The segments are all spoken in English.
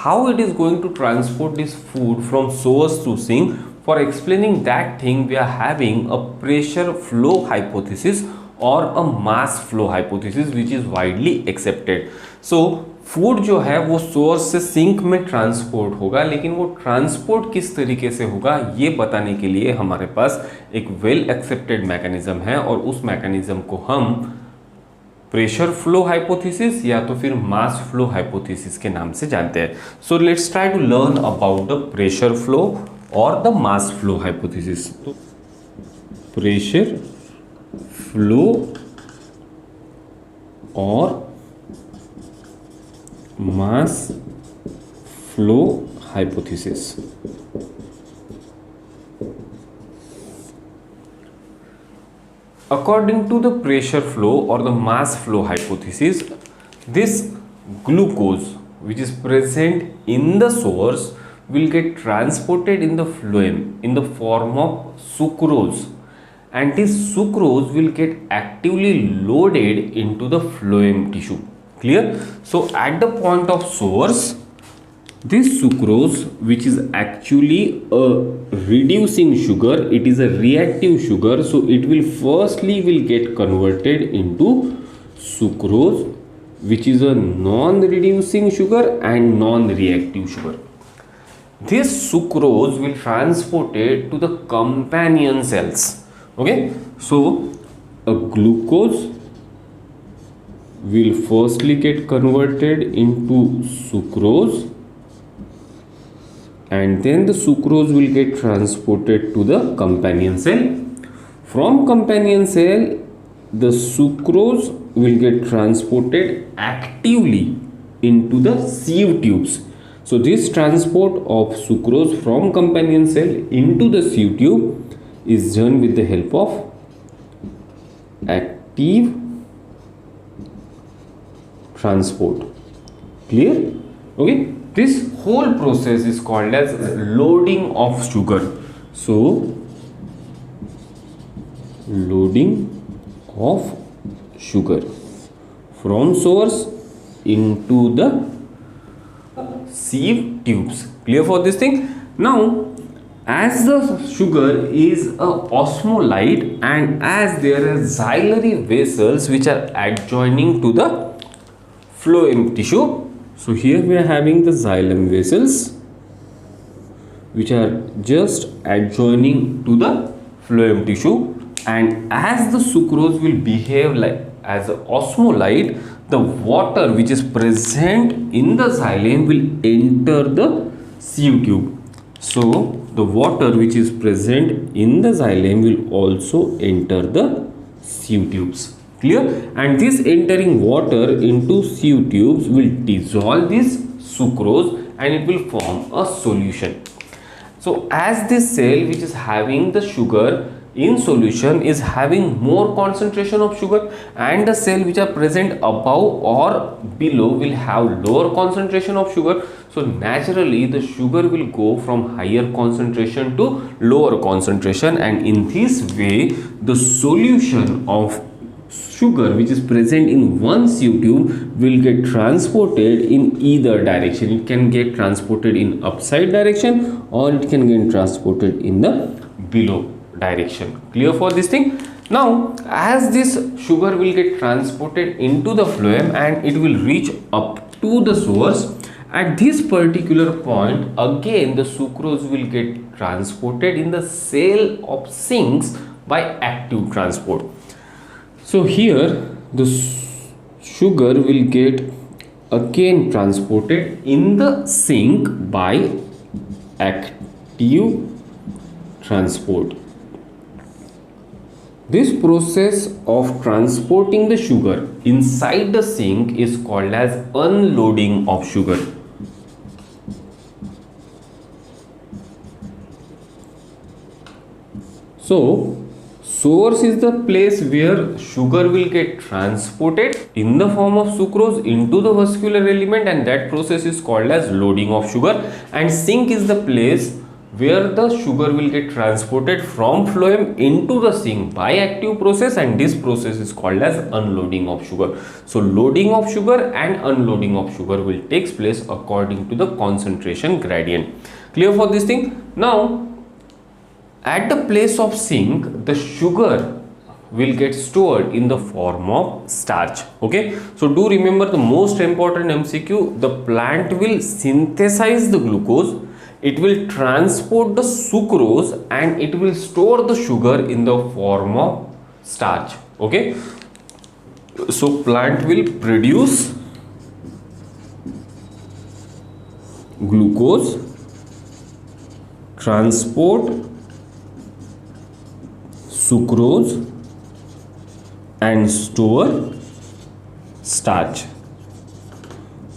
how it is going to transport this food from source to sink. For explaining that thing, we are having a pressure flow hypothesis और a mass flow hypothesis which is widely accepted. So food जो है वो source से sink में transport होगा, लेकिन वो transport किस तरीके से होगा ये बताने के लिए हमारे पास एक वेल एक्सेप्टेड मैकेनिज्म है, और उस मैकेनिज्म को हम प्रेशर फ्लो हाइपोथेसिस या तो फिर मास फ्लो हाइपोथेसिस के नाम से जानते हैं. So let's try to learn about the pressure flow और द मास फ्लो हाइपोथेसिस. तो प्रेशर फ्लो और mass flow hypothesis. According to the pressure flow or the mass flow hypothesis, this glucose which is present in the source will get transported in the phloem in the form of sucrose, and this sucrose will get actively loaded into the phloem tissue. Clear? So at the point of source, this sucrose, which is actually a reducing sugar, it is a reactive sugar, so it will firstly get converted into sucrose, which is a non-reducing sugar and non-reactive sugar. This sucrose will transported to the companion cells. Okay, so a glucose will firstly get converted into sucrose, and then the sucrose will get transported to the companion cell. From companion cell, the sucrose will get transported actively into the sieve tubes. So this transport of sucrose from companion cell into the sieve tube is done with the help of active transport. Clear? Okay. This whole process is called as loading of sugar. So loading of sugar from source into the sieve tubes. Clear for this thing? Now, as the sugar is a osmolyte and as there are xylem vessels which are adjoining to the phloem tissue. So here we are having the xylem vessels which are just adjoining to the phloem tissue, and as the sucrose will behave like as an osmolyte, the water which is present in the xylem will enter the sieve tube. So the water which is present in the xylem will also enter the sieve tubes. Clear? And this entering water into sieve tubes will dissolve this sucrose and it will form a solution. So as this cell which is having the sugar in solution is having more concentration of sugar, and the cell which are present above or below will have lower concentration of sugar, so naturally the sugar will go from higher concentration to lower concentration, and in this way the solution of sugar which is present in one sieve tube will get transported in either direction. It can get transported in upside direction or it can get transported in the below direction. Clear for this thing? Now as this sugar will get transported into the phloem and it will reach up to the source, at this particular point again the sucrose will get transported in the cell of sinks by active transport. So here the sugar will get again transported in the sink by active transport. This process of transporting the sugar inside the sink is called as unloading of sugar. So source is the place where sugar will get transported in the form of sucrose into the vascular element, and that process is called as loading of sugar. And sink is the place where the sugar will get transported from phloem into the sink by active process, and this process is called as unloading of sugar. So loading of sugar and unloading of sugar will takes place according to the concentration gradient. Clear for this thing? Now at the place of sink, the sugar will get stored in the form of starch. Okay, so do remember the most important MCQ: the plant will synthesize the glucose, it will transport the sucrose, and it will store the sugar in the form of starch. Okay, so plant will produce glucose, transport sucrose, and store starch.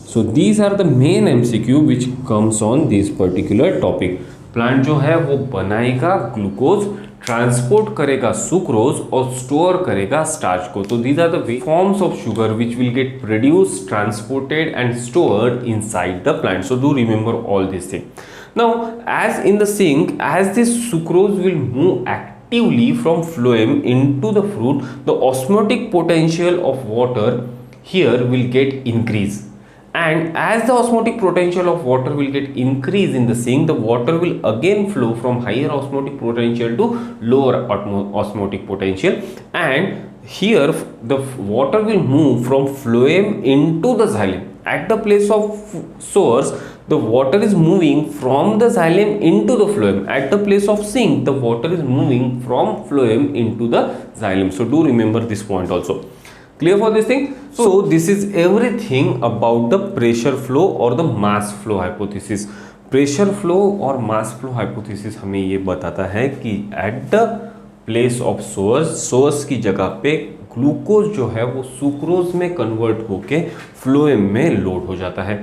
So these are the main MCQ which comes on this particular topic. Plant जो है वो बनाएगा glucose, transport करेगा sucrose और store करेगा starch को. तो these are the forms of sugar which will get produced, transported and stored inside the plant. So do remember all these things. Now as in the sink, as this sucrose will move actively from phloem into the fruit, the osmotic potential of water here will get increased. And as the osmotic potential of water will get increased in the sink, the water will again flow from higher osmotic potential to lower osmotic potential, and here the water will move from phloem into the xylem. At the place of source, the water is moving from the xylem into the phloem. At the place of sink, the water is moving from phloem into the xylem. So do remember this point also. Clear for this thing? So this is everything about the pressure flow or the mass flow hypothesis. Pressure flow और mass flow hypothesis हमें ये बताता है कि at the place of source की जगह पे glucose जो है वो सुक्रोज में कन्वर्ट होके फ्लोएम में लोड हो जाता है.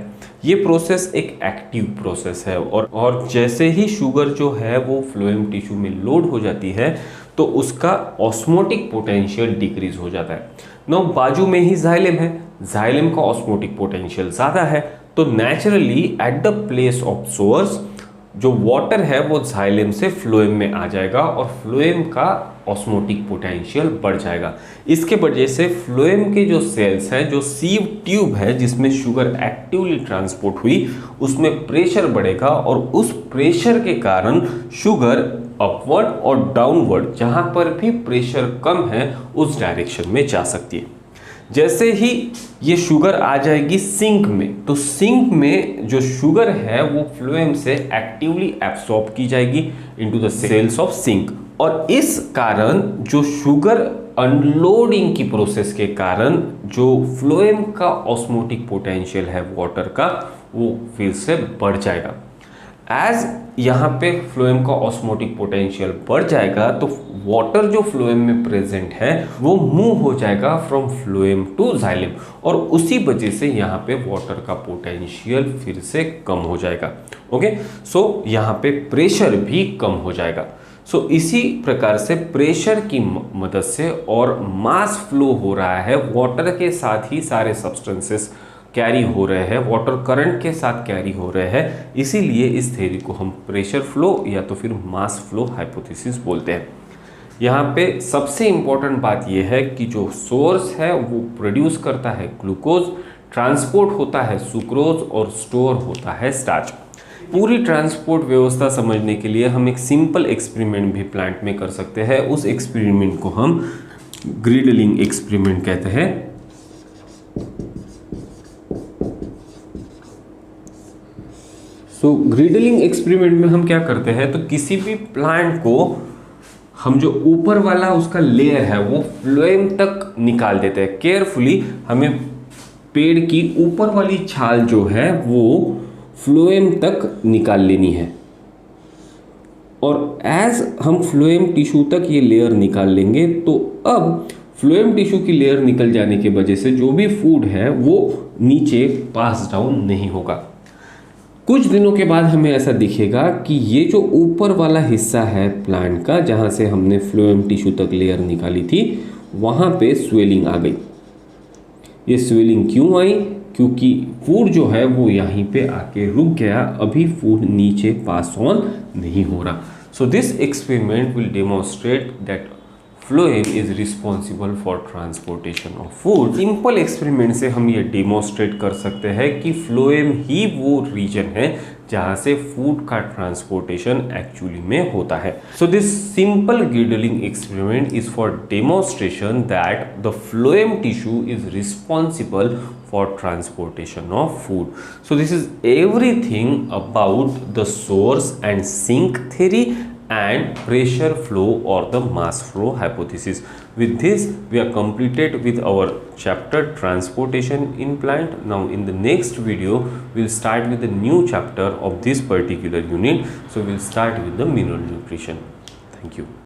ये प्रोसेस एक एक्टिव प्रोसेस है और जैसे ही शुगर जो है वो फ्लोएम टिश्यू में लोड हो जाती है तो उसका ऑस्मोटिक पोटेंशियल डिक्रीज हो जाता है. नो बाजू में ही जाइलम है, जाइलम का ऑस्मोटिक पोटेंशियल ज़्यादा है, तो naturally at the place of source जो वाटर है वो जाइलम से फ्लोएम में आ जाएगा और फ्लोएम का ऑस्मोटिक पोटेंशियल बढ़ जाएगा. इसके वजह से फ्लोएम के जो सेल्स हैं, जो सीव ट्यूब है जिसमें शुगर एक्टिवली ट्रांसपोर्ट हुई, उसमें प्रेशर बढ़ेगा और उस प्रेशर के कारण शुगर अपवर्ड और डाउनवर्ड जहां पर भी प्रेशर कम है उस डायरेक्शन में जा सकती है. जैसे ही ये शुगर आ जाएगी सिंक में, तो सिंक में जो शुगर है वो फ्लोएम से एक्टिवली एब्सॉर्ब की जाएगी into the cells of sink, और इस कारण जो शुगर अनलोडिंग की प्रोसेस के कारण जो फ्लोएम का ऑस्मोटिक पोटेंशियल है वाटर का वो फिर से बढ़ जाएगा. एज यहाँ पे फ्लोएम का ऑस्मोटिक पोटेंशियल बढ़ जाएगा तो वाटर जो फ्लोएम में प्रेजेंट है वो मूव हो जाएगा फ्रॉम फ्लोएम टू जाइलम, और उसी वजह से यहाँ पे वाटर का पोटेंशियल फिर से कम हो जाएगा. ओके, सो यहाँ पे प्रेशर भी कम हो जाएगा. सो इसी प्रकार से प्रेशर की मदद से और मास फ्लो हो रहा है, वाटर के साथ ही सारे सब्सटेंसेस कैरी हो रहे हैं, वाटर करंट के साथ कैरी हो रहे हैं, इसीलिए इस थ्योरी को हम प्रेशर फ्लो या तो फिर मास फ्लो हाइपोथेसिस बोलते हैं. यहाँ पे सबसे इम्पोर्टेंट बात यह है कि जो सोर्स है वो प्रोड्यूस करता है ग्लूकोज, ट्रांसपोर्ट होता है सुक्रोज और स्टोर होता है स्टार्च. पूरी ट्रांसपोर्ट व्यवस्था समझने के लिए हम एक सिंपल एक्सपेरिमेंट भी प्लांट में कर सकते हैं. उस एक्सपेरिमेंट को हम ग्रिडलिंग एक्सपेरिमेंट कहते हैं. सो ग्रिडलिंग एक्सपेरिमेंट में हम क्या करते हैं, तो किसी भी प्लांट को हम जो ऊपर वाला उसका लेयर है वो फ्लोएम तक निकाल देते हैं. केयरफुली हमें पेड़ की ऊपर वाली छाल जो है वो फ्लोएम तक निकाल लेनी है, और एज हम फ्लोएम टिश्यू तक ये लेयर निकाल लेंगे तो अब फ्लोएम टिश्यू की लेयर निकल जाने की वजह से जो भी फूड है वो नीचे पास डाउन नहीं होगा. कुछ दिनों के बाद हमें ऐसा दिखेगा कि ये जो ऊपर वाला हिस्सा है प्लांट का जहाँ से हमने फ्लोएम टिश्यू तक लेयर निकाली थी वहाँ पे स्वेलिंग आ गई. ये स्वेलिंग क्यों आई? क्योंकि फूड जो है वो यहीं पे आके रुक गया, अभी फूड नीचे पास ऑन नहीं हो रहा. So this experiment will demonstrate that phloem is responsible for transportation of food. Simple experiment से हम ये डेमोन्स्ट्रेट कर सकते हैं कि फ्लोएम ही वो रीजन है जहाँ से फूड का ट्रांसपोर्टेशन एक्चुअली में होता है. So this simple girdling experiment is for demonstration that the phloem tissue is responsible for transportation of food. So this is everything about the source and sink theory and pressure flow or the mass flow hypothesis. With this we are completed with our chapter transportation in plant. Now in the next video we'll start with the new chapter of this particular unit. So we'll start with the mineral nutrition. Thank you.